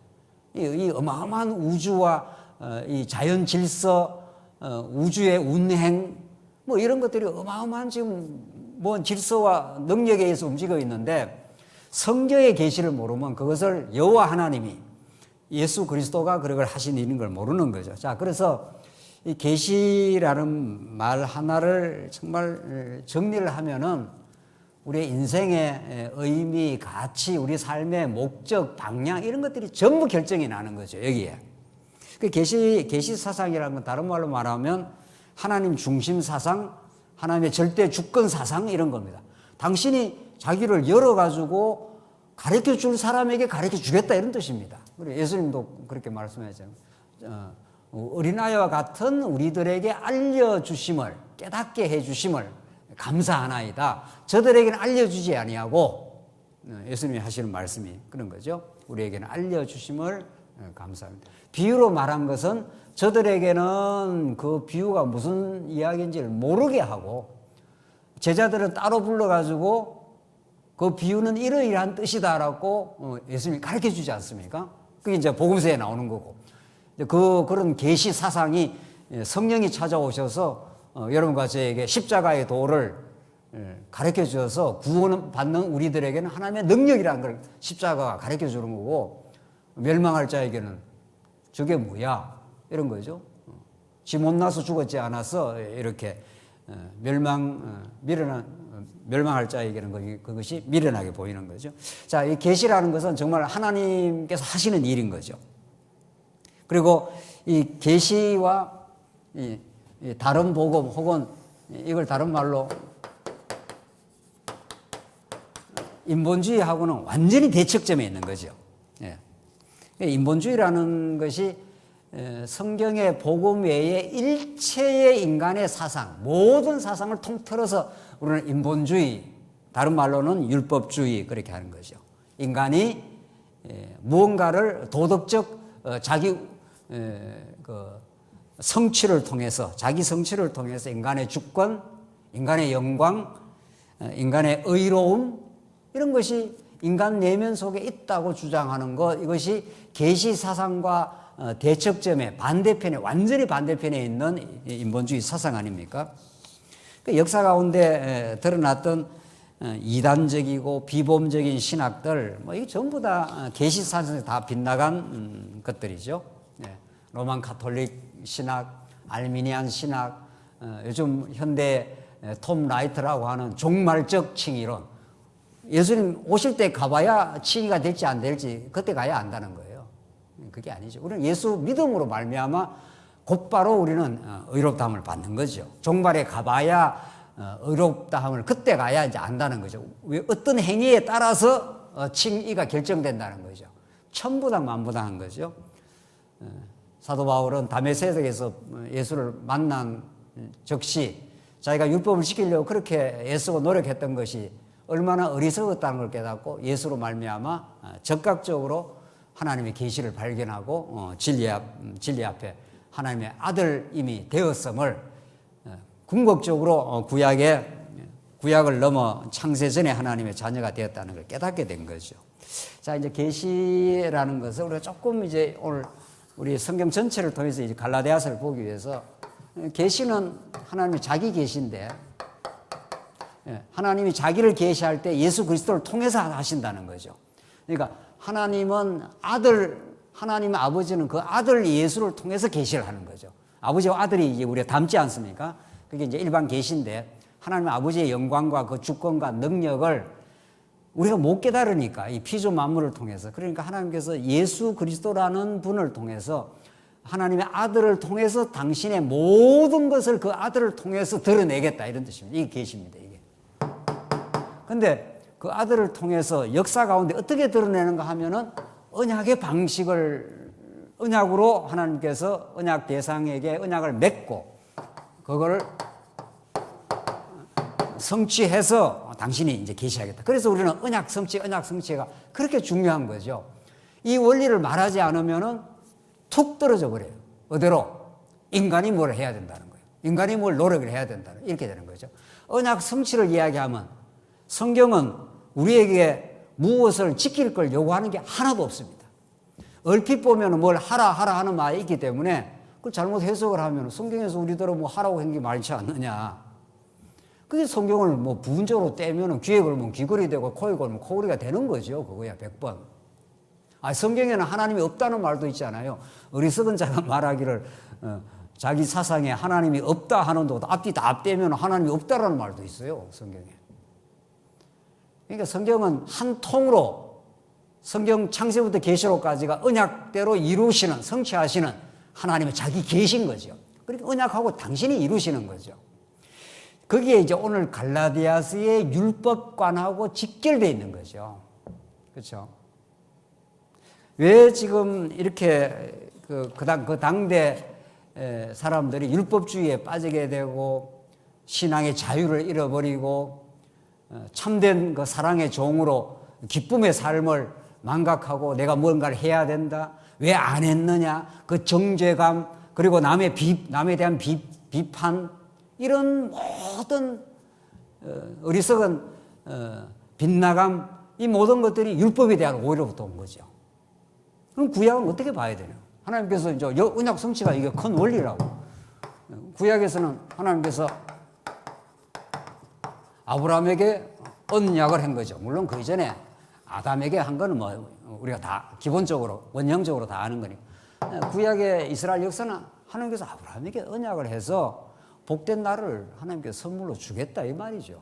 이 어마어마한 우주와 이 자연 질서, 우주의 운행, 뭐 이런 것들이 어마어마한 지금 뭐 질서와 능력에 의해서 움직여 있는데 성경의 계시를 모르면 그것을 여호와 하나님이 예수 그리스도가 그걸 하시는 걸 모르는 거죠. 자, 그래서 이 계시라는 말 하나를 정말 정리를 하면은 우리의 인생의 의미, 가치, 우리 삶의 목적, 방향 이런 것들이 전부 결정이 나는 거죠. 여기에. 그 계시 사상이라는 건 다른 말로 말하면 하나님 중심 사상, 하나님의 절대 주권 사상 이런 겁니다. 당신이 자기를 열어가지고 가르쳐 줄 사람에게 가르쳐 주겠다 이런 뜻입니다. 우리 예수님도 그렇게 말씀하셨잖아요. 어린아이와 같은 우리들에게 알려주심을, 깨닫게 해주심을 감사하나이다. 저들에게는 알려주지 아니하고, 예수님이 하시는 말씀이 그런 거죠. 우리에게는 알려주심을 감사합니다. 비유로 말한 것은 저들에게는 그 비유가 무슨 이야기인지를 모르게 하고, 제자들은 따로 불러가지고 그 비유는 이러이러한 뜻이다라고 예수님이 가르쳐 주지 않습니까? 그게 이제 복음서에 나오는 거고. 그런 계시 사상이 성령이 찾아오셔서 여러분과 저에게 십자가의 도를 가르쳐 주셔서 구원받는 우리들에게는 하나님의 능력이라는 걸 십자가가 가르쳐 주는 거고, 멸망할 자에게는 저게 뭐야? 이런 거죠. 지 못나서 죽었지 않아서 이렇게 멸망할 자에게는 그것이 미련하게 보이는 거죠. 자, 이 계시라는 것은 정말 하나님께서 하시는 일인 거죠. 그리고 이 계시와 이 다른 복음 혹은 이걸 다른 말로 인본주의하고는 완전히 대척점에 있는 거죠. 예. 인본주의라는 것이 성경의 복음 외에 일체의 인간의 사상, 모든 사상을 통틀어서 우리는 인본주의, 다른 말로는 율법주의 그렇게 하는 거죠. 인간이 무언가를 도덕적 자기 성취를 통해서, 자기 성취를 통해서 인간의 주권, 인간의 영광, 인간의 의로움 이런 것이 인간 내면 속에 있다고 주장하는 것, 이것이 계시 사상과 대척점에 반대편에, 완전히 반대편에 있는 인본주의 사상 아닙니까? 그 역사 가운데 드러났던 이단적이고 비범적인 신학들, 뭐 이 전부 다 계시 사상에 다 빗나간 것들이죠. 네. 로만 가톨릭 신학, 알미니안 신학, 요즘 현대 톰 라이트라고 하는 종말적 칭의론. 예수님 오실 때 가봐야 칭의가 될지 안 될지 그때 가야 안다는 거예요. 그게 아니죠. 우리는 예수 믿음으로 말미암아 곧바로 우리는 의롭다함을 받는 거죠. 종말에 가봐야 의롭다함을 그때 가야 이제 안다는 거죠. 어떤 행위에 따라서 칭의가 결정된다는 거죠. 천부당 만부당한 거죠. 사도 바울은 다메섹에서 예수를 만난 즉시 자기가 율법을 지키려고 그렇게 애쓰고 노력했던 것이 얼마나 어리석었다는 걸 깨닫고 예수로 말미암아 적극적으로 하나님의 계시를 발견하고 진리 앞에 하나님의 아들임이 되었음을 궁극적으로 구약을 넘어 창세 전에 하나님의 자녀가 되었다는 걸 깨닫게 된 거죠. 자, 이제 계시라는 것을 우리가 조금 이제 오늘 우리 성경 전체를 통해서 이제 갈라디아서를 보기 위해서, 계시는 하나님의 자기 계시인데, 하나님이 자기를 계시할 때 예수 그리스도를 통해서 하신다는 거죠. 그러니까 하나님은 하나님 아버지는 그 아들 예수를 통해서 계시를 하는 거죠. 아버지와 아들이 이제 우리가 닮지 않습니까? 그게 이제 일반 계시인데, 하나님 아버지의 영광과 그 주권과 능력을 우리가 못 깨달으니까 이 피조 만물을 통해서, 그러니까 하나님께서 예수 그리스도라는 분을 통해서 하나님의 아들을 통해서 당신의 모든 것을 그 아들을 통해서 드러내겠다 이런 뜻입니다. 이게 계시입니다. 이게. 근데 그 아들을 통해서 역사 가운데 어떻게 드러내는가 하면은 언약의 방식을 언약으로 하나님께서 언약 대상에게 언약을 맺고 그거를 성취해서 당신이 이제 계시하겠다. 그래서 우리는 언약 성취가 그렇게 중요한 거죠. 이 원리를 말하지 않으면은 툭 떨어져 버려요. 어디로? 인간이 뭘 해야 된다는 거예요. 인간이 뭘 노력을 해야 된다는, 이렇게 되는 거죠. 언약 성취를 이야기하면 성경은 우리에게 무엇을 지킬 걸 요구하는 게 하나도 없습니다. 얼핏 보면 뭘 하라 하는 말이 있기 때문에 그걸 잘못 해석을 하면 성경에서 우리들은 뭐 하라고 한 게 많지 않느냐. 그게 성경을 뭐 부분적으로 떼면 귀에 걸면 귀걸이 되고 코에 걸면 코걸이가 되는 거죠. 그거야 100번. 성경에는 하나님이 없다는 말도 있잖아요. 어리석은 자가 말하기를 자기 사상에 하나님이 없다 하는 것도 앞뒤 다 떼면 하나님이 없다라는 말도 있어요. 성경에. 그러니까 성경은 한 통으로 성경 창세부터 계시록까지가 언약대로 이루시는, 성취하시는 하나님의 자기 계신 거죠. 그러니까 언약하고 당신이 이루시는 거죠. 거기에 이제 오늘 갈라디아서의 율법관하고 직결되어 있는 거죠. 그렇죠? 왜 지금 이렇게 그 당대 사람들이 율법주의에 빠지게 되고 신앙의 자유를 잃어버리고 참된 그 사랑의 종으로 기쁨의 삶을 망각하고 내가 뭔가를 해야 된다. 왜 안 했느냐. 그 정죄감 그리고 남에 대한 비판 이런 모든 어리석은 빗나감 이 모든 것들이 율법에 대한 오해로부터 온 거죠. 그럼 구약은 어떻게 봐야 되냐? 하나님께서 이제 언약 성취가 이게 큰 원리라고. 구약에서는 하나님께서 아브라함에게 언약을 한 거죠. 물론 그 이전에 아담에게 한 거는 뭐 우리가 다 기본적으로 원형적으로 다 아는 거니까. 구약의 이스라엘 역사는 하나님께서 아브라함에게 언약을 해서 복된 날을 하나님께서 선물로 주겠다 이 말이죠.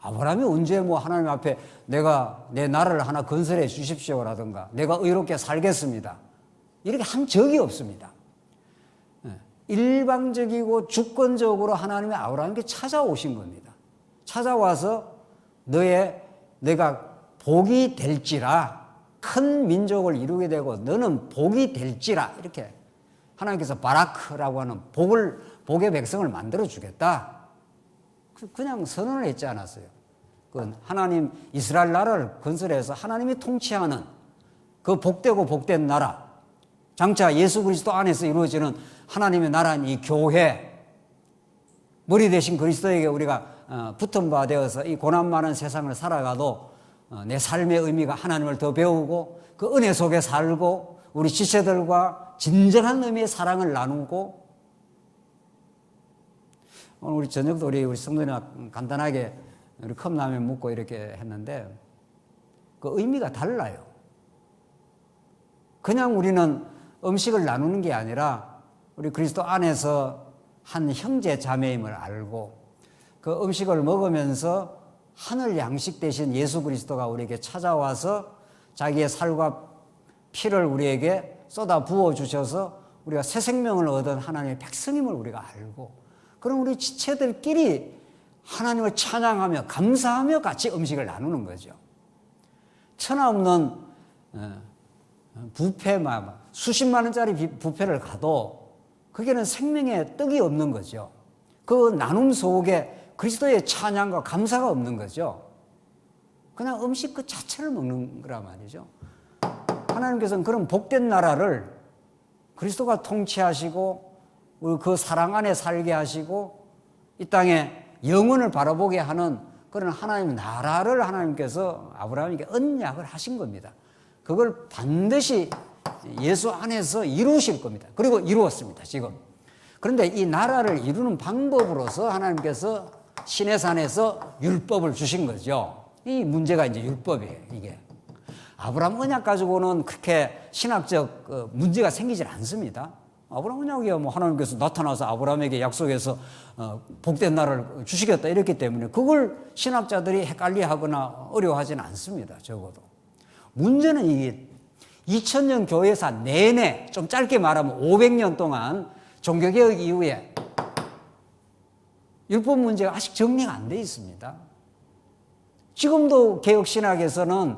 아브라함이 언제 뭐 하나님 앞에 내가 내 나라를 하나 건설해 주십시오라든가 내가 의롭게 살겠습니다. 이렇게 한 적이 없습니다. 일방적이고 주권적으로 하나님이 아브라함에게 찾아오신 겁니다. 찾아와서 내가 복이 될지라 큰 민족을 이루게 되고 너는 복이 될지라 이렇게 하나님께서 바라크라고 하는 복의 백성을 만들어 주겠다. 그냥 선언을 했지 않았어요. 그 하나님 이스라엘 나라를 건설해서 하나님이 통치하는 그 복되고 복된 나라 장차 예수 그리스도 안에서 이루어지는 하나님의 나라인 이 교회 머리 대신 그리스도에게 우리가 붙은 바 되어서 이 고난 많은 세상을 살아가도 내 삶의 의미가 하나님을 더 배우고 그 은혜 속에 살고 우리 지체들과 진정한 의미의 사랑을 나누고 오늘 우리 저녁도 우리 성도님과 간단하게 우리 컵라면 먹고 이렇게 했는데 그 의미가 달라요. 그냥 우리는 음식을 나누는 게 아니라 우리 그리스도 안에서 한 형제 자매임을 알고 그 음식을 먹으면서 하늘 양식 대신 예수 그리스도가 우리에게 찾아와서 자기의 살과 피를 우리에게 쏟아 부어 주셔서 우리가 새 생명을 얻은 하나님의 백성임을 우리가 알고 그럼 우리 지체들끼리 하나님을 찬양하며 감사하며 같이 음식을 나누는 거죠. 천하 없는 뷔페만 수십만 원짜리 뷔페를 가도 거기는 생명의 떡이 없는 거죠. 그 나눔 속에 그리스도의 찬양과 감사가 없는 거죠. 그냥 음식 그 자체를 먹는 거란 말이죠. 하나님께서는 그런 복된 나라를 그리스도가 통치하시고 그 사랑 안에 살게 하시고 이 땅에 영원을 바라보게 하는 그런 하나님의 나라를 하나님께서 아브라함에게 언약을 하신 겁니다. 그걸 반드시 예수 안에서 이루실 겁니다. 그리고 이루었습니다, 지금. 그런데 이 나라를 이루는 방법으로서 하나님께서 시내산에서 율법을 주신 거죠. 이 문제가 이제 율법이에요, 이게. 아브라함 언약 가지고는 그렇게 신학적 문제가 생기질 않습니다. 아브라함 언약이야 뭐 하나님께서 나타나서 아브라함에게 약속해서 복된 나라를 주시겠다 이랬기 때문에 그걸 신학자들이 헷갈려하거나 어려워하지는 않습니다. 적어도. 문제는 이게 2000년 교회사 내내 좀 짧게 말하면 500년 동안 종교개혁 이후에 율법 문제가 아직 정리가 안 돼 있습니다. 지금도 개혁신학에서는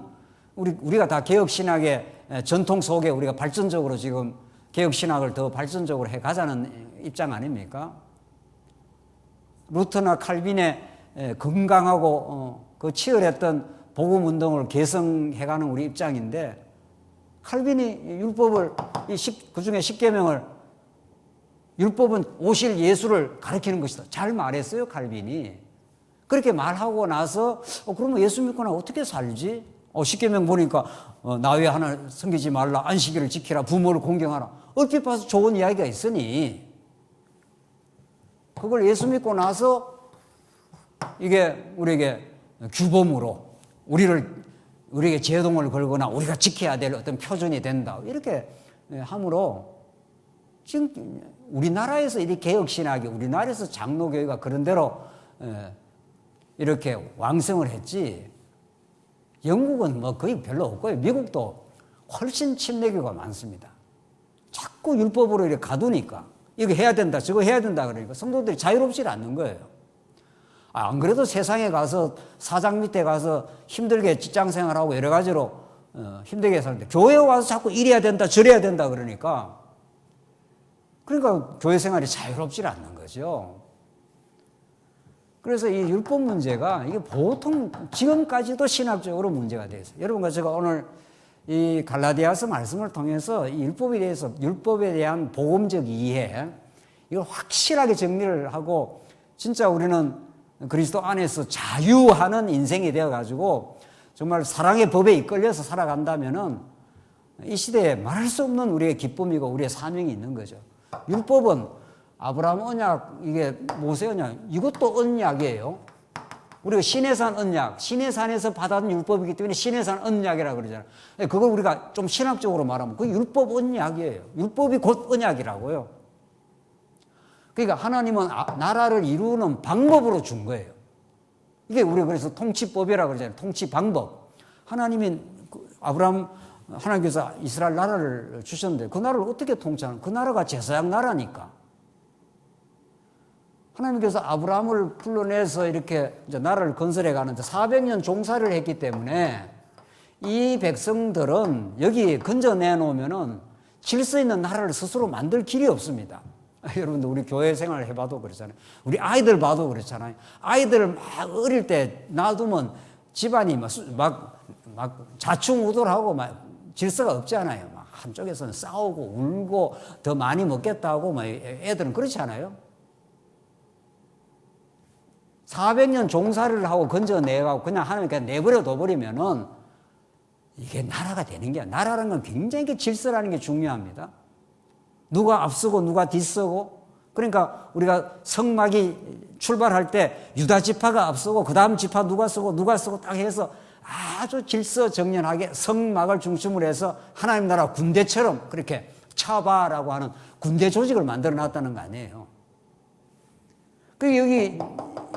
우리가 다 개혁신학의 전통 속에 우리가 발전적으로 지금 개혁신학을 더 발전적으로 해 가자는 입장 아닙니까? 루터나 칼빈의 건강하고 그 치열했던 복음운동을 개성해가는 우리 입장인데, 칼빈이 율법을 그 중에 10계명을 율법은 오실 예수를 가리키는 것이다 잘 말했어요. 칼빈이 그렇게 말하고 나서 그러면 예수 믿고 나 어떻게 살지? 10계명 보니까 나 외에 하나 섬기지 말라, 안식일을 지키라, 부모를 공경하라, 얼핏 봐서 좋은 이야기가 있으니 그걸 예수 믿고 나서 이게 우리에게 규범으로 우리에게 제동을 걸거나 우리가 지켜야 될 어떤 표준이 된다, 이렇게 함으로 지금 우리나라에서 이 개혁신학이, 우리나라에서 장로교회가 그런 대로 이렇게 왕성을 했지, 영국은 뭐 거의 별로 없고요. 미국도 훨씬 침례교가 많습니다. 자꾸 율법으로 이렇게 가두니까 이거 해야 된다, 저거 해야 된다 그러니까 성도들이 자유롭지 않는 거예요. 안 그래도 세상에 가서 사장 밑에 가서 힘들게 직장생활하고 여러 가지로 힘들게 사는데 교회에 와서 자꾸 이래야 된다, 저래야 된다 그러니까 교회 생활이 자유롭지 않는 거죠. 그래서 이 율법 문제가 이게 보통 지금까지도 신학적으로 문제가 되어 있어요. 여러분과 제가 오늘 이 갈라디아서 말씀을 통해서 이 율법에 대해서, 율법에 대한 복음적 이해, 이걸 확실하게 정리를 하고 진짜 우리는 그리스도 안에서 자유하는 인생이 되어가지고 정말 사랑의 법에 이끌려서 살아간다면은 이 시대에 말할 수 없는 우리의 기쁨이고 우리의 사명이 있는 거죠. 율법은 아브라함 언약, 이게 모세 언약, 이것도 언약이에요. 우리가 시내산 언약, 시내산에서 받아든 율법이기 때문에 시내산 언약이라고 그러잖아요. 그걸 우리가 좀 신학적으로 말하면 그 율법 언약이에요. 율법이 곧 언약이라고요. 그러니까 하나님은 나라를 이루는 방법으로 준 거예요. 이게 우리가 그래서 통치법이라고 그러잖아요. 통치 방법. 하나님이 하나님께서 이스라엘 나라를 주셨는데 그 나라를 어떻게 통치하는? 그 나라가 제사장 나라니까. 하나님께서 아브라함을 불러내서 이렇게 이제 나라를 건설해 가는데 400년 종사를 했기 때문에 이 백성들은 여기 건져내 놓으면은 질서 있는 나라를 스스로 만들 길이 없습니다. 여러분들 우리 교회 생활을 해봐도 그렇잖아요. 우리 아이들 봐도 그렇잖아요. 아이들 막 어릴 때 놔두면 집안이 막 자충우돌하고 막 질서가 없잖아요. 막 한쪽에서는 싸우고 울고 더 많이 먹겠다고 막 애들은 그렇지 않아요? 400년 종사를 하고 건져내가고 그냥 하나님 그냥 내버려 둬버리면은 이게 나라가 되는 게 아니라, 나라라는 건 굉장히 질서라는 게 중요합니다. 누가 앞서고 누가 뒤서고, 그러니까 우리가 성막이 출발할 때 유다 지파가 앞서고 그 다음 지파 누가 서고 딱 해서 아주 질서정연하게 성막을 중심으로 해서 하나님 나라 군대처럼 그렇게 차바라고 하는 군대 조직을 만들어 놨다는 거 아니에요. 그 여기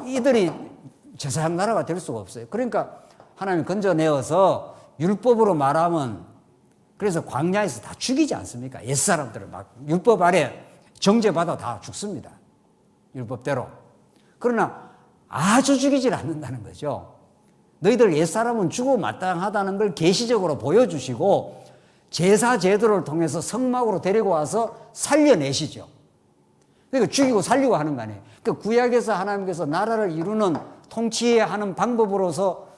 이들이 제사장 나라가 될 수가 없어요. 그러니까 하나님 건져내어서 율법으로 말하면, 그래서 광야에서 다 죽이지 않습니까? 옛사람들을 막 율법 아래 정죄받아 다 죽습니다. 율법대로. 그러나 아주 죽이질 않는다는 거죠. 너희들 옛사람은 죽어 마땅하다는 걸 계시적으로 보여주시고 제사 제도를 통해서 성막으로 데리고 와서 살려내시죠. 그러니까 죽이고 살리고 하는 거 아니에요. 그러니까 구약에서 하나님께서 나라를 이루는 통치하는 방법으로서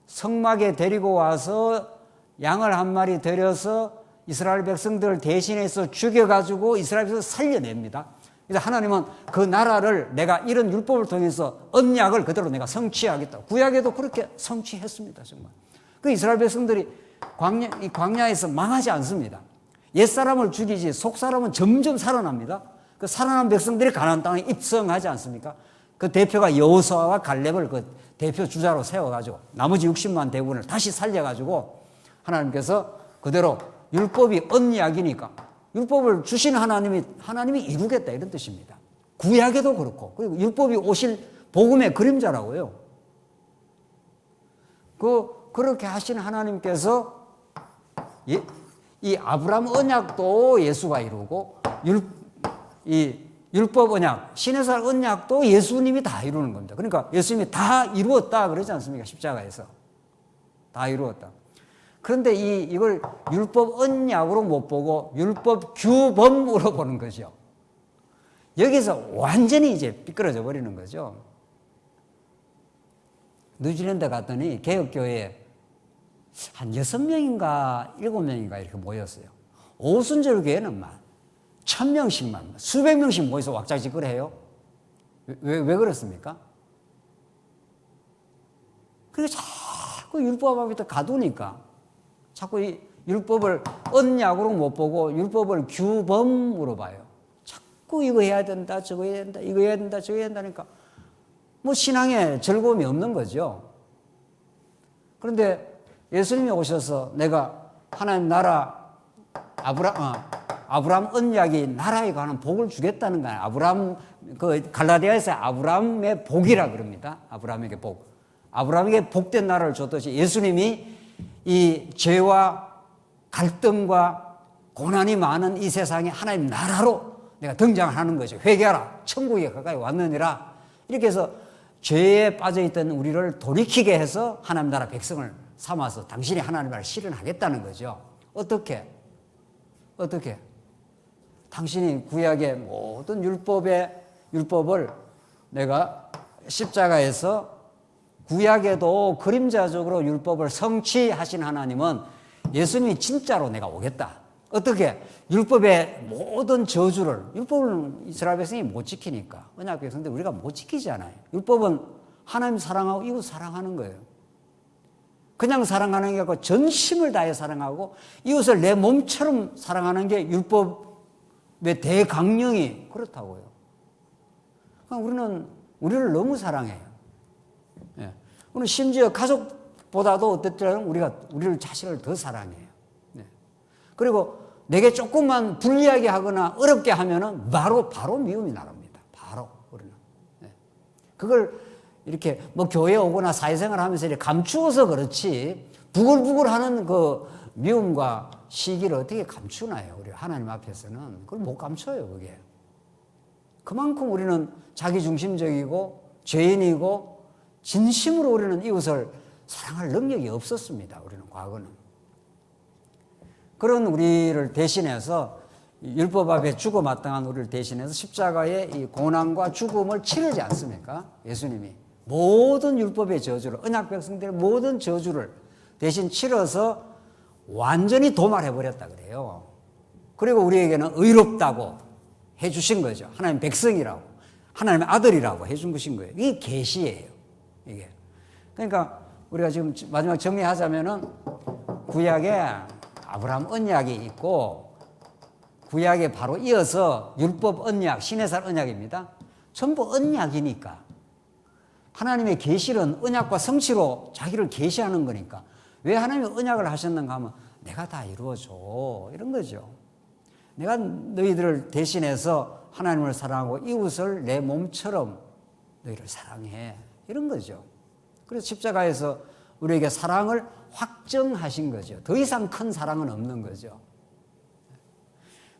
성막에 데리고 와서 양을 한 마리 들여서 이스라엘 백성들을 대신해서 죽여가지고 이스라엘 백성을 살려냅니다. 그래서 하나님은 그 나라를 내가 이런 율법을 통해서 언약을 그대로 내가 성취하겠다. 구약에도 그렇게 성취했습니다. 정말. 그 이스라엘 백성들이 광야에서 망하지 않습니다. 옛사람을 죽이지 속사람은 점점 살아납니다. 그 살아난 백성들이 가나안 땅에 입성하지 않습니까? 그 대표가 여호수아와 갈렙을 그 대표 주자로 세워가지고 나머지 60만 대군을 다시 살려가지고 하나님께서 그대로 율법이 언약이니까 율법을 주신 하나님이 이루겠다 이런 뜻입니다. 구약에도 그렇고, 그리고 율법이 오실 복음의 그림자라고요. 그렇게 하신 하나님께서 이 아브라함 언약도 예수가 이루고 이 율법 언약, 시내살 언약도 예수님이 다 이루는 겁니다. 그러니까 예수님이 다 이루었다 그러지 않습니까? 십자가에서 다 이루었다. 그런데 이걸 율법 언약으로 못 보고 율법 규범으로 보는 거죠. 여기서 완전히 이제 삐뚤어져 버리는 거죠. 뉴질랜드 갔더니 개혁교회에 한 6명인가 7명인가 이렇게 모였어요. 오순절 교회는 막 1000명씩만 수백 명씩 모여서 왁자지껄 해요. 왜 그렇습니까? 그러니까 자꾸 율법 앞에 가두니까 자꾸 이 율법을 언약으로 못 보고 율법을 규범으로 봐요. 자꾸 이거 해야 된다, 저거 해야 된다, 이거 해야 된다, 저거 해야 된다니까 뭐 신앙에 즐거움이 없는 거죠. 그런데 예수님이 오셔서 내가 하나님 나라 아브라함 언약이 나라에 관한 복을 주겠다는 거예요. 아브라함 갈라디아에서 아브라함의 복이라 그럽니다. 아브라함에게 복. 아브라함에게 복된 나라를 줬듯이 예수님이 이 죄와 갈등과 고난이 많은 이 세상에 하나님 나라로 내가 등장하는 거죠. 회개하라. 천국에 가까이 왔느니라. 이렇게 해서 죄에 빠져있던 우리를 돌이키게 해서 하나님 나라 백성을 삼아서 당신이 하나님 나라를 실현하겠다는 거죠. 어떻게? 당신이 구약의 모든 율법을 내가 십자가에서 구약에도 그림자적으로 율법을 성취하신 하나님은 예수님이 진짜로 내가 오겠다. 어떻게? 율법의 모든 저주를, 율법을 이스라엘 백성이 못 지키니까. 언약 백성들 우리가 못 지키잖아요. 율법은 하나님 사랑하고 이웃 사랑하는 거예요. 그냥 사랑하는 게 아니고 전심을 다해 사랑하고 이웃을 내 몸처럼 사랑하는 게 율법의 대강령이 그렇다고요. 그러니까 우리를 너무 사랑해요. 예. 우리는 심지어 가족보다도 어쨌든 우리를 자신을 더 사랑해요. 네. 그리고 내게 조금만 불리하게 하거나 어렵게 하면은 바로 미움이 나갑니다. 바로 우리는. 네. 그걸 이렇게 뭐 교회 오거나 사회생활 하면서 이렇게 감추어서 그렇지 부글부글하는 그 미움과 시기를 어떻게 감추나요? 우리 하나님 앞에서는 그걸 못 감춰요. 그게 그만큼 우리는 자기중심적이고 죄인이고 진심으로 우리는 이웃을 사랑할 능력이 없었습니다. 우리는 과거는. 그런 우리를 대신해서 율법 앞에 죽어 마땅한 우리를 대신해서 십자가의 이 고난과 죽음을 치르지 않습니까? 예수님이 모든 율법의 저주를, 언약 백성들의 모든 저주를 대신 치러서 완전히 도말해버렸다 그래요. 그리고 우리에게는 의롭다고 해주신 거죠. 하나님 백성이라고, 하나님의 아들이라고 해준 것인 거예요. 이게 계시예요. 이게. 그러니까 우리가 지금 마지막 정리하자면은 구약에 아브라함 언약이 있고 구약에 바로 이어서 율법 언약, 시내살 언약입니다. 전부 언약이니까 하나님의 계시는 언약과 성취로 자기를 계시하는 거니까 왜 하나님이 언약을 하셨는가 하면 내가 다 이루어줘 이런 거죠. 내가 너희들을 대신해서 하나님을 사랑하고 이웃을 내 몸처럼 너희를 사랑해 이런 거죠. 그래서 십자가에서 우리에게 사랑을 확정하신 거죠. 더 이상 큰 사랑은 없는 거죠.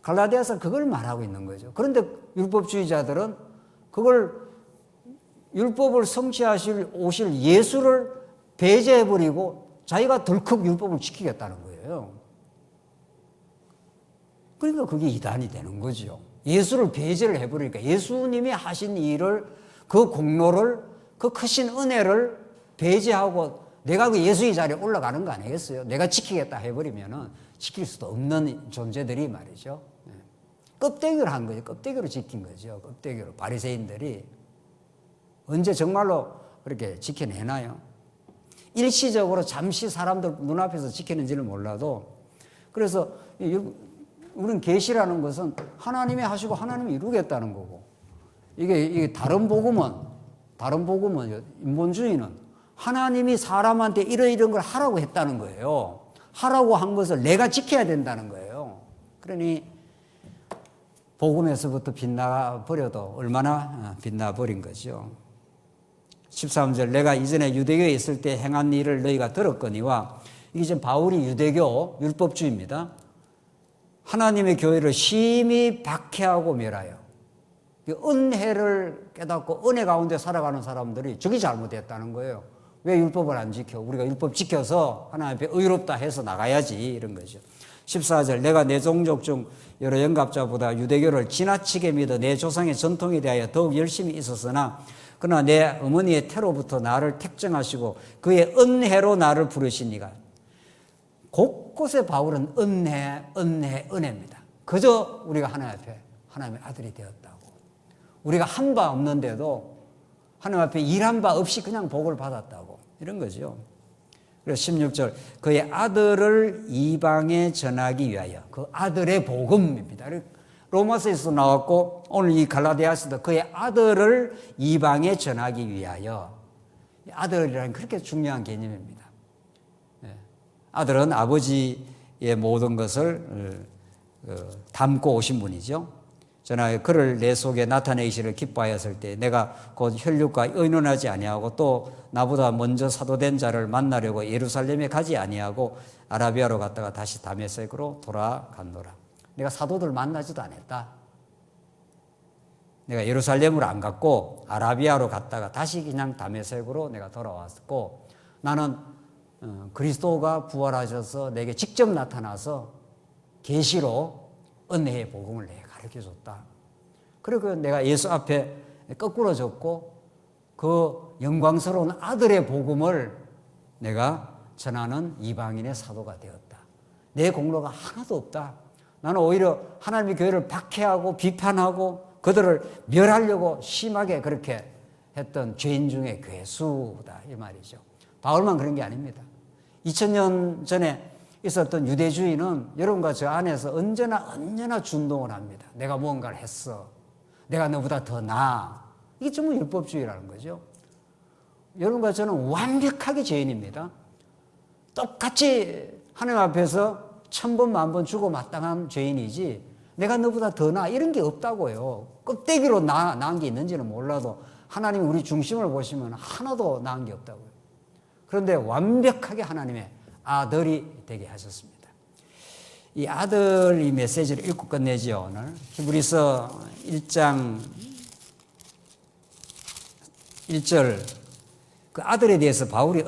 갈라디아서 그걸 말하고 있는 거죠. 그런데 율법주의자들은 그걸 율법을 성취하실 오실 예수를 배제해버리고 자기가 덜컥 율법을 지키겠다는 거예요. 그러니까 그게 이단이 되는 거죠. 예수를 배제를 해버리니까 예수님이 하신 일을 그 공로를 그 크신 은혜를 배제하고 내가 그 예수의 자리에 올라가는 거 아니겠어요? 내가 지키겠다 해버리면은 지킬 수도 없는 존재들이 말이죠. 껍데기로 한 거죠. 껍데기로 지킨 거죠. 껍데기로. 바리새인들이 언제 정말로 그렇게 지켜내나요? 일시적으로 잠시 사람들 눈앞에서 지키는지는 몰라도 그래서 우리는 계시라는 것은 하나님이 하시고 하나님이 이루겠다는 거고 이게 다른 복음은 인본주의는 하나님이 사람한테 이런 걸 하라고 했다는 거예요. 하라고 한 것을 내가 지켜야 된다는 거예요. 그러니 복음에서부터 빗나가 버려도 얼마나 빗나 버린 거죠. 13절 내가 이전에 유대교에 있을 때 행한 일을 너희가 들었거니와 이게 지금 바울이 유대교 율법주의입니다. 하나님의 교회를 심히 박해하고 멸하여 은혜를 깨닫고 은혜 가운데 살아가는 사람들이 저게 잘못됐다는 거예요. 왜 율법을 안 지켜? 우리가 율법 지켜서 하나님 앞에 의롭다 해서 나가야지, 이런 거죠. 14절, 내가 내 종족 중 여러 영갑자보다 유대교를 지나치게 믿어 내 조상의 전통에 대하여 더욱 열심히 있었으나 그러나 내 어머니의 태로부터 나를 택정하시고 그의 은혜로 나를 부르시니가. 곳곳에 바울은 은혜입니다. 그저 우리가 하나님 앞에 하나님의 아들이 되었다고. 우리가 한 바 없는데도 하나님 앞에 일한 바 없이 그냥 복을 받았다고, 이런 거죠. 그래서 16절, 그의 아들을 이방에 전하기 위하여. 그 아들의 복음입니다. 로마서에서 나왔고 오늘 이 갈라디아서도 그의 아들을 이방에 전하기 위하여. 아들이라는 그렇게 중요한 개념입니다. 아들은 아버지의 모든 것을 담고 오신 분이죠. 저는 그를 내 속에 나타내시를 기뻐하였을 때 내가 곧 혈육과 의논하지 아니하고 또 나보다 먼저 사도된 자를 만나려고 예루살렘에 가지 아니하고 아라비아로 갔다가 다시 다메섹으로 돌아갔노라. 내가 사도들 만나지도 않았다. 내가 예루살렘으로 안 갔고 아라비아로 갔다가 다시 그냥 다메섹으로 내가 돌아왔고, 나는 그리스도가 부활하셔서 내게 직접 나타나서 계시로 은혜의 복음을 내게 가르쳐줬다. 그리고 내가 예수 앞에 거꾸로 졌고 그 영광스러운 아들의 복음을 내가 전하는 이방인의 사도가 되었다. 내 공로가 하나도 없다. 나는 오히려 하나님의 교회를 박해하고 비판하고 그들을 멸하려고 심하게 그렇게 했던 죄인 중에 괴수다, 이 말이죠. 바울만 그런 게 아닙니다. 2000년 전에 있었던 유대주의는 여러분과 저 안에서 언제나 준동을 합니다. 내가 무언가를 했어. 내가 너보다 더 나아. 이게 전부 율법주의라는 거죠. 여러분과 저는 완벽하게 죄인입니다. 똑같이 하나님 앞에서 1000번 만번 주고 마땅한 죄인이지 내가 너보다 더 나아 이런 게 없다고요. 껍데기로 나은 게 있는지는 몰라도 하나님이 우리 중심을 보시면 하나도 나은 게 없다고요. 그런데 완벽하게 하나님의 아들이 되게 하셨습니다. 이 아들 이 메시지를 읽고 끝내죠. 오늘 히브리서 1장 1절 그 아들에 대해서 바울이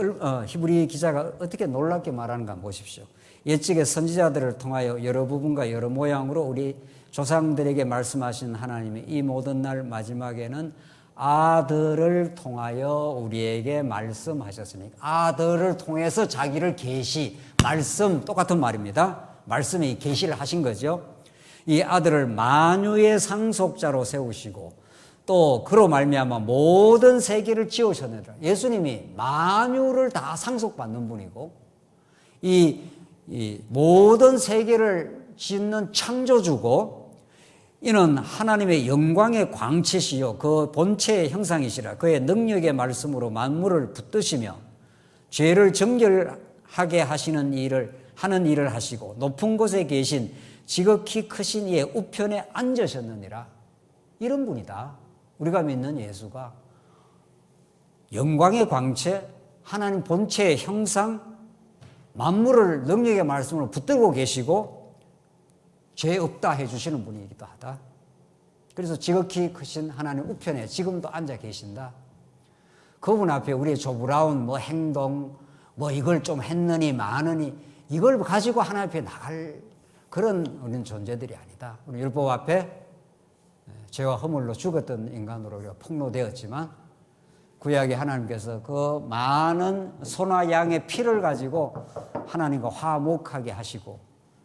히브리 기자가 어떻게 놀랍게 말하는가 보십시오. 옛적의 선지자들을 통하여 여러 부분과 여러 모양으로 우리 조상들에게 말씀하신 하나님이 이 모든 날 마지막에는 아들을 통하여 우리에게 말씀하셨으니, 아들을 통해서 자기를 계시, 말씀, 똑같은 말입니다. 말씀이 계시를 하신 거죠. 이 아들을 만유의 상속자로 세우시고 또 그로 말미암아 모든 세계를 지으셨느니라. 예수님이 만유를 다 상속받는 분이고 이 모든 세계를 짓는 창조주고, 이는 하나님의 영광의 광채시요 그 본체의 형상이시라. 그의 능력의 말씀으로 만물을 붙드시며 죄를 정결하게 하는 일을 하시고 높은 곳에 계신 지극히 크신 이의 우편에 앉으셨느니라. 이런 분이다. 우리가 믿는 예수가 영광의 광채, 하나님 본체의 형상, 만물을 능력의 말씀으로 붙들고 계시고 죄 없다 해주시는 분이기도 하다. 그래서 지극히 크신 하나님 우편에 지금도 앉아 계신다. 그분 앞에 우리의 조브라운 행동, 이걸 좀 했느니 마느니 이걸 가지고 하나님 앞에 나갈 그런 우리는 존재들이 아니다. 우리 율법 앞에 죄와 허물로 죽었던 인간으로 우리가 폭로되었지만 구약의 하나님께서 그 많은 소나 양의 피를 가지고 하나님과 화목하게 하시고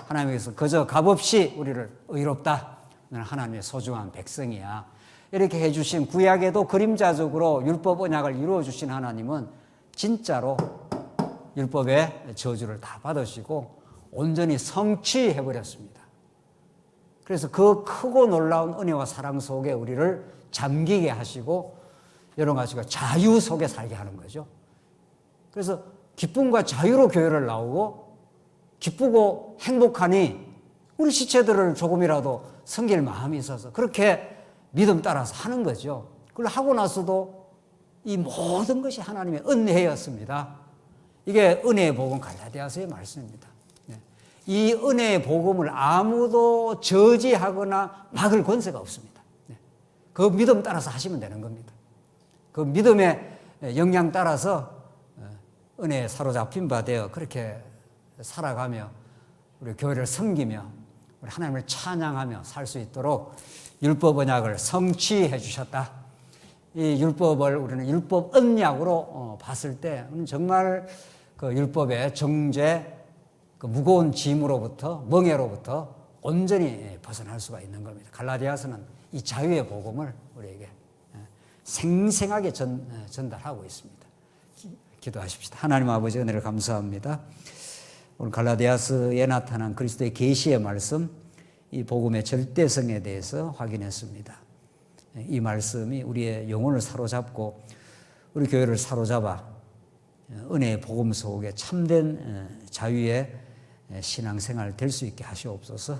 하나님께서 그저 값없이 우리를 의롭다. 너는 하나님의 소중한 백성이야. 이렇게 해주신 구약에도 그림자적으로 율법 언약을 이루어주신 하나님은 진짜로 율법의 저주를 다 받으시고 온전히 성취해버렸습니다. 그래서 그 크고 놀라운 은혜와 사랑 속에 우리를 잠기게 하시고 여러 가지가 자유 속에 살게 하는 거죠. 그래서 기쁨과 자유로 교회를 나오고 기쁘고 행복하니 우리 지체들을 조금이라도 섬길 마음이 있어서 그렇게 믿음 따라서 하는 거죠. 그걸 하고 나서도 이 모든 것이 하나님의 은혜였습니다. 이게 은혜의 복음 갈라디아서의 말씀입니다. 이 은혜의 복음을 아무도 저지하거나 막을 권세가 없습니다. 그 믿음 따라서 하시면 되는 겁니다. 그 믿음의 영향 따라서 은혜에 사로잡힌 바 되어 그렇게 살아가며 우리 교회를 섬기며 우리 하나님을 찬양하며 살 수 있도록 율법 언약을 성취해 주셨다. 이 율법을 우리는 율법 언약으로 봤을 때 정말 그 율법의 정죄, 그 무거운 짐으로부터, 멍에로부터 온전히 벗어날 수가 있는 겁니다. 갈라디아서는 이 자유의 복음을 우리에게 생생하게 전달하고 있습니다. 기도하십시다. 하나님 아버지 은혜를 감사합니다. 오늘 갈라디아서에 나타난 그리스도의 계시의 말씀, 이 복음의 절대성에 대해서 확인했습니다. 이 말씀이 우리의 영혼을 사로잡고 우리 교회를 사로잡아 은혜의 복음 속에 참된 자유의 신앙생활 될 수 있게 하시옵소서.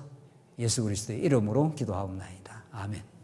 예수 그리스도의 이름으로 기도하옵나이다. 아멘.